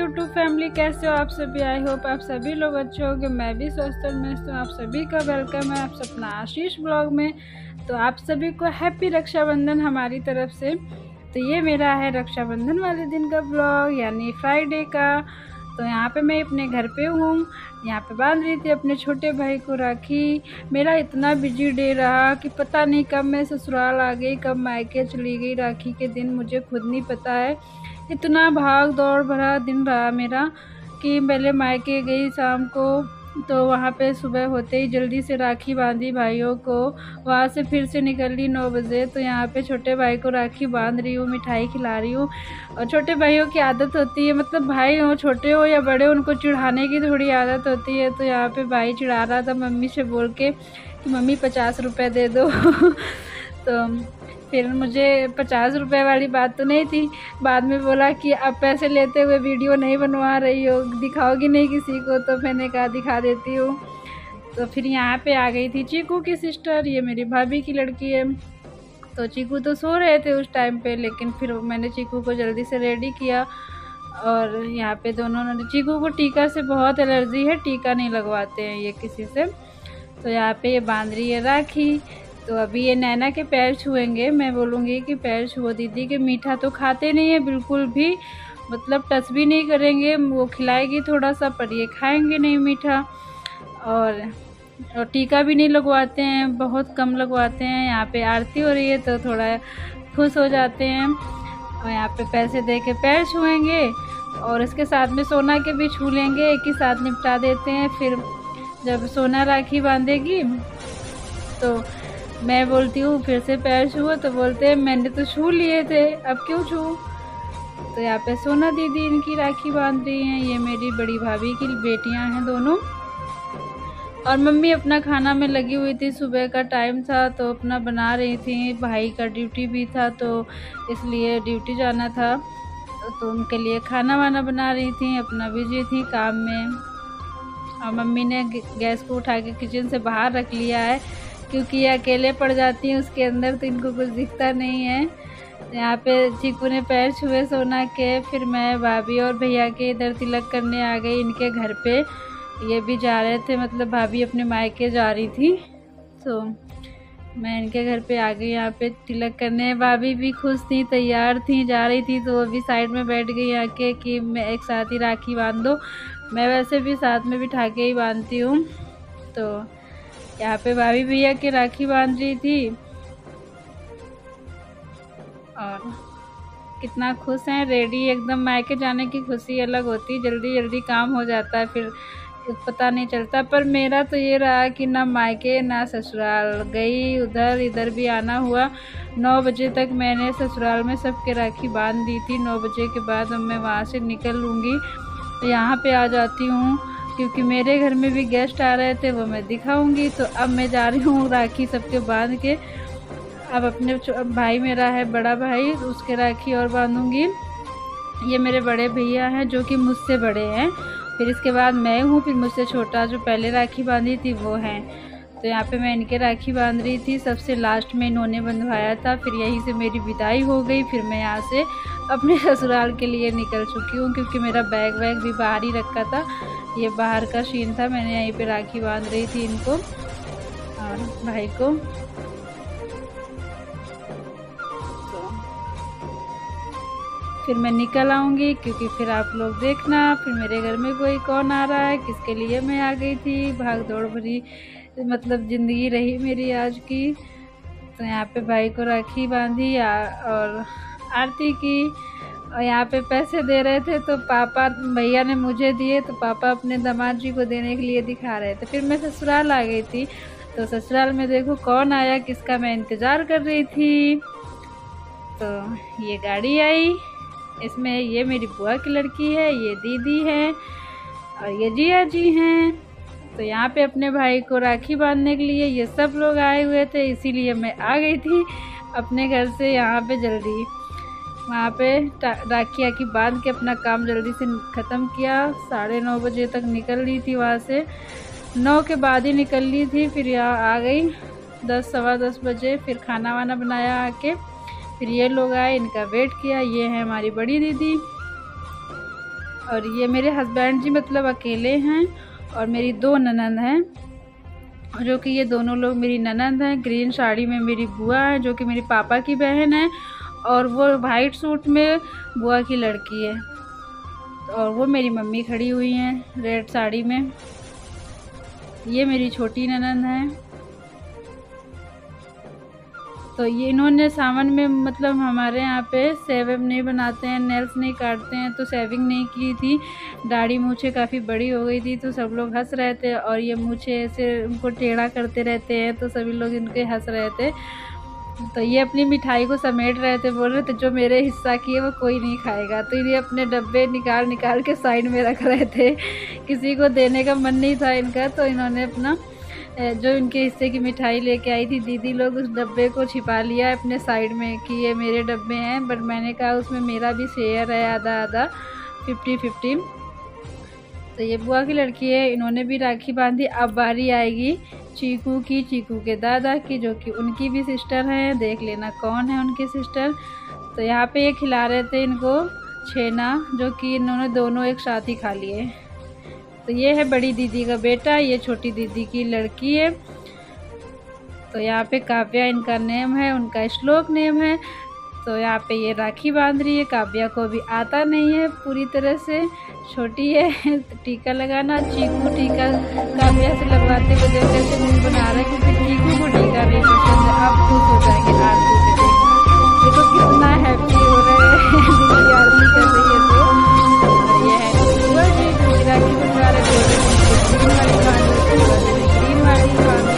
YouTube family, कैसे हो आप सभी। आई होप आप सभी लोग अच्छे होंगे। मैं भी स्वस्थ और मस्त हूँ। आप सभी का वेलकम है आप सपना आशीष ब्लॉग में। तो आप सभी को हैप्पी रक्षाबंधन हमारी तरफ से। तो ये मेरा है रक्षाबंधन वाले दिन का ब्लॉग, यानी फ्राइडे का। तो यहाँ पे मैं अपने घर पे हूँ, यहाँ पे बांध रही थी अपने छोटे भाई को राखी। मेरा इतना बिजी डे रहा कि पता नहीं कब मैं ससुराल आ गई, कब मायके चली गई राखी के दिन, मुझे खुद नहीं पता है। इतना भाग दौड़ भरा दिन रहा मेरा कि पहले मायके गई शाम को, तो वहाँ पे सुबह होते ही जल्दी से राखी बांधी भाइयों को। वहाँ से फिर से निकली 9 बजे। तो यहाँ पे छोटे भाई को राखी बांध रही हूँ, मिठाई खिला रही हूँ। और छोटे भाइयों की आदत होती है, मतलब भाई हो छोटे हो या बड़े, उनको चिढ़ाने की थोड़ी आदत होती है। तो यहाँ पे भाई चिढ़ा रहा था मम्मी से बोल के कि मम्मी 50 रुपये दे दो। तो फिर मुझे 50 रुपये वाली बात तो नहीं थी। बाद में बोला कि अब पैसे लेते हुए वीडियो नहीं बनवा रही हो, दिखाओगी नहीं किसी को। तो मैंने कहा दिखा देती हूँ। तो फिर यहाँ पे आ गई थी चीकू की सिस्टर, ये मेरी भाभी की लड़की है। तो चीकू तो सो रहे थे उस टाइम पे, लेकिन फिर मैंने चीकू को जल्दी से रेडी किया। और यहाँ पे दोनों ने, चीकू को टीका से बहुत एलर्जी है, टीका नहीं लगवाते हैं ये किसी से। तो यहाँ पे ये बांध रही है राखी। तो अभी ये नैना के पैर छुएंगे। मैं बोलूँगी कि पैर छुओ दीदी के। मीठा तो खाते नहीं है बिल्कुल भी, मतलब टच भी नहीं करेंगे। वो खिलाएगी थोड़ा सा, पर ये खाएंगे नहीं मीठा। और टीका भी नहीं लगवाते हैं, बहुत कम लगवाते हैं। यहाँ पे आरती हो रही है तो थोड़ा खुश हो जाते हैं। और यहाँ पे पैसे दे के पैर छुएंगे, और इसके साथ में सोना के भी छू लेंगे, एक ही साथ निपटा देते हैं। फिर जब सोना राखी बांधेगी तो मैं बोलती हूँ फिर से पैर छुओ, तो बोलते हैं मैंने तो छू लिए थे, अब क्यों छू। तो यहाँ पे सोना दीदी इनकी राखी बांध रही हैं। ये मेरी बड़ी भाभी की बेटियाँ हैं दोनों। और मम्मी अपना खाना में लगी हुई थी, सुबह का टाइम था तो अपना बना रही थी। भाई का ड्यूटी भी था तो इसलिए ड्यूटी जाना था, तो उनके लिए खाना वाना बना रही थी, अपना बिजी थी काम में। और मम्मी ने गैस को उठा के किचन से बाहर रख लिया है, क्योंकि ये अकेले पड़ जाती हैं उसके अंदर, तो इनको कुछ दिखता नहीं है। यहाँ पे चीकू ने पैर छुए सोना के। फिर मैं भाभी और भैया के इधर तिलक करने आ गई इनके घर पे। ये भी जा रहे थे, मतलब भाभी अपने मायके जा रही थी, तो मैं इनके घर पे आ गई यहाँ पे तिलक करने। भाभी भी खुश थी, तैयार थी, जा रही थी। तो वो भी साइड में बैठ गई आके कि मैं एक साथ ही राखी बांध दो। मैं वैसे भी साथ में बिठा के ही बांधती हूँ। तो यहाँ पे भाभी भैया की राखी बांध रही थी। और कितना खुश हैं, रेडी एकदम। मायके जाने की खुशी अलग होती है, जल्दी जल्दी काम हो जाता है, फिर पता नहीं चलता। पर मेरा तो ये रहा कि ना मायके ना ससुराल गई, उधर इधर भी आना हुआ। 9 बजे तक मैंने ससुराल में सबके राखी बांध दी थी। 9 बजे के बाद अब मैं वहाँ से निकल लूँगी, तो यहाँ पे आ जाती हूँ, क्योंकि मेरे घर में भी गेस्ट आ रहे थे, वो मैं दिखाऊंगी। तो अब मैं जा रही हूँ राखी सबके बांध के। अब अपने भाई मेरा है बड़ा भाई, उसके राखी और बांधूंगी। ये मेरे बड़े भैया हैं जो कि मुझसे बड़े हैं। फिर इसके बाद मैं हूँ, फिर मुझसे छोटा जो पहले राखी बांधी थी वो हैं। तो यहाँ पे मैं इनके राखी बांध रही थी, सबसे लास्ट में इन्होंने बंधवाया था। फिर यहीं से मेरी विदाई हो गई। फिर मैं यहाँ से अपने ससुराल के लिए निकल चुकी हूँ, क्योंकि मेरा बैग वैग भी बाहर ही रखा था। ये बाहर का सीन था, मैंने यहीं पे राखी बांध रही थी इनको और भाई को। तो फिर मैं निकल आऊँगी, क्योंकि फिर आप लोग देखना फिर मेरे घर में कोई कौन आ रहा है, किसके लिए मैं आ गई थी। भाग दौड़ भरी मतलब ज़िंदगी रही मेरी आज की। तो यहाँ पे भाई को राखी बांधी और आरती की। और यहाँ पे पैसे दे रहे थे, तो पापा भैया ने मुझे दिए, तो पापा अपने दामाद जी को देने के लिए दिखा रहे थे। फिर मैं ससुराल आ गई थी, तो ससुराल में देखो कौन आया, किसका मैं इंतज़ार कर रही थी। तो ये गाड़ी आई, इसमें ये मेरी बुआ की लड़की है, ये दीदी है और ये जिया जी हैं। तो यहाँ पे अपने भाई को राखी बांधने के लिए ये सब लोग आए हुए थे, इसीलिए मैं आ गई थी अपने घर से यहाँ पे जल्दी। वहाँ पे राखी आखी बांध के अपना काम जल्दी से ख़त्म किया। 9:30 बजे तक निकल ली थी वहाँ से, 9 के बाद ही निकल ली थी। फिर यहाँ आ गई 10 सवा 10 बजे। फिर खाना वाना बनाया आके, फिर ये लोग आए, इनका वेट किया। ये है हमारी बड़ी दीदी, और ये मेरे हस्बैंड जी मतलब अकेले हैं और मेरी 2 ननंद हैं, जो कि ये दोनों लोग मेरी ननंद हैं। ग्रीन साड़ी में मेरी बुआ है जो कि मेरे पापा की बहन है, और वो वाइट सूट में बुआ की लड़की है, और वो मेरी मम्मी खड़ी हुई हैं रेड साड़ी में। ये मेरी छोटी ननंद है। तो ये इन्होंने सावन में मतलब हमारे यहाँ पे सेविंग नहीं बनाते हैं, नेल्स नहीं काटते हैं, तो सेविंग नहीं की थी। दाढ़ी मूछें काफ़ी बड़ी हो गई थी, तो सब लोग हंस रहे थे, और ये मूछें ऐसे उनको टेढ़ा करते रहते हैं, तो सभी लोग इनके हंस रहे थे। तो ये अपनी मिठाई को समेट रहे थे, बोल रहे थे जो मेरे हिस्सा की है वो कोई नहीं खाएगा। तो ये अपने डब्बे निकाल निकाल के साइड में रख रहे थे, किसी को देने का मन नहीं था इनका। तो इन्होंने अपना जो इनके हिस्से की मिठाई लेके आई थी दीदी लोग, उस डब्बे को छिपा लिया अपने साइड में कि ये मेरे डब्बे हैं। बट मैंने कहा उसमें मेरा भी शेयर है, आधा आधा 50-50। तो ये बुआ की लड़की है, इन्होंने भी राखी बांधी। अब बारी आएगी चीकू की, चीकू के दादा की, जो कि उनकी भी सिस्टर है। देख लेना कौन है उनकी सिस्टर। तो यहाँ पे ये खिला रहे थे इनको छेना, जो कि इन्होंने दोनों एक साथ ही खा लिए। तो ये है बड़ी दीदी का बेटा, ये छोटी दीदी की लड़की है। तो यहाँ पे काव्या इनका नेम है, उनका श्लोक नेम है। तो यहाँ पे ये राखी बांध रही है। काव्या को भी आता नहीं है पूरी तरह से, छोटी है। टीका लगाना, चीकू टीका काव्या से लगवाते हुए देखो कैसे मुंह बना रहा है, क्योंकि चीकू को टीका नहीं पसंद है। आप खुश हो जाएंगे आरती से देखो कितना हैप्पी हो रहे हैं। दीदी आरती कर रही है। तो ये है बुआ जी जो राखी बनवा रहे थे, ग्रीन वाली बांध, ग्रीन वाली बांध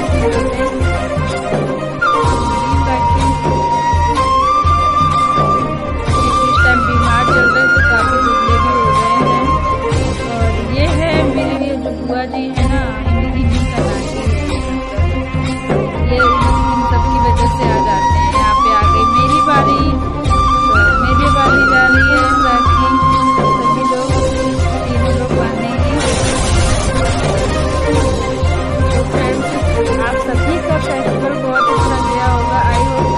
जी है ना, इन्हीं का नाची है। ये इन सब की वजह से आ जाते हैं। यहाँ पे आ गई मेरी बारी, तो मेरी बारी जा रही है राखी। सभी लोग, तीनों लोग बांधेंगे। तो फ्रेंड्स, आप सभी का फेस्टिवल बहुत अच्छा गया होगा आई होप।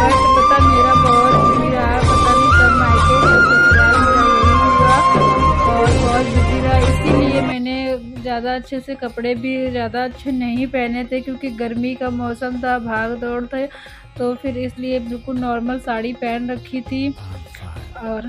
बट पता मेरा बहुत बिजी रहा, पता नहीं कब मायके कब ससुराल, मेरा यही हुआ और बहुत बिजी रहा। इसीलिए मैंने ज़्यादा अच्छे से कपड़े भी ज़्यादा अच्छे नहीं पहने थे, क्योंकि गर्मी का मौसम था, भाग दौड़ थे। तो फिर इसलिए बिल्कुल नॉर्मल साड़ी पहन रखी थी, और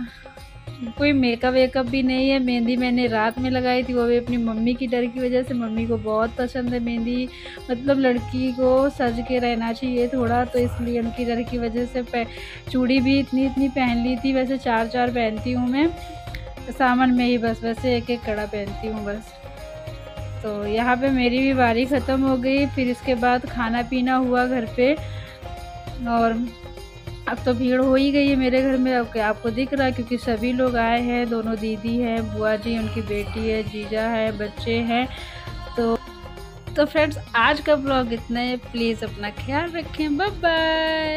कोई मेकअप वेकअप भी नहीं है। मेहंदी मैंने रात में लगाई थी, वो भी अपनी मम्मी की डर की वजह से। मम्मी को बहुत पसंद है मेहंदी, मतलब लड़की को सज के रहना चाहिए थोड़ा, तो इसलिए उनकी डर की वजह से चूड़ी भी इतनी इतनी पहन ली थी। वैसे 4-4 पहनती हूँ मैं सावन में ही, बस वैसे एक कड़ा पहनती हूँ बस। तो यहाँ पे मेरी भी बारी ख़त्म हो गई। फिर इसके बाद खाना पीना हुआ घर पे, और अब तो भीड़ हो ही गई है मेरे घर में। अब आपको दिख रहा है, क्योंकि सभी लोग आए हैं। दोनों दीदी हैं, बुआ जी, उनकी बेटी है, जीजा है, बच्चे हैं। तो फ्रेंड्स, आज का ब्लॉग इतना है। प्लीज़ अपना ख्याल रखें। Bye bye.